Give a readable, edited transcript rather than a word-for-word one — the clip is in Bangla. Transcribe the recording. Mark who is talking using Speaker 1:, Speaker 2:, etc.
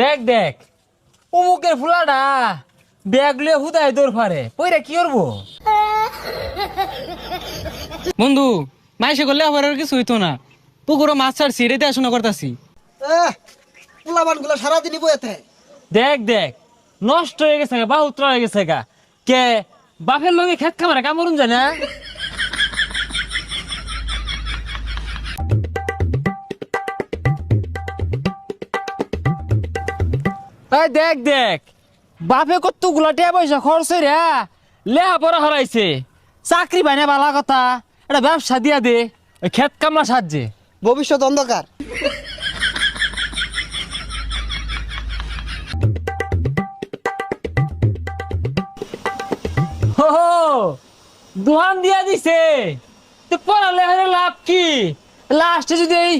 Speaker 1: দেখ দেখ অমুকের ফুলাটা ব্যাগ লিয়ে হুদায় দৌড় ফারে পইরা কি করবো?
Speaker 2: বন্ধু মাইসে করলে আবার আর কিছু হইতো না। পুকুরও মাছ ছাড়ছি, এটা দেখাশোনা করতেছি।
Speaker 3: পোলাবান গুলা সারাদিনই বইতে।
Speaker 1: দেখ দেখ নষ্ট হয়ে গেছে গা, বাহুত্র হয়ে গেছে গা। কে বাপের লগে খেত খামারে কামড়ুন যায় না? এই দেখ দেখ বাপে কত গুলা পয়সা খরচ রে লেহা পড়া হারাইছে, চাকরি বাইনা বালা কথা, এটা ব্যবসা দিয়া দে ওই খেত কামলা সাহায্যে।
Speaker 3: ভবিষ্যৎ অন্ধকার।
Speaker 1: হো দোহান দিয়া দিছে, তো পড়ালে লাভ কি? লাস্টে যদি এই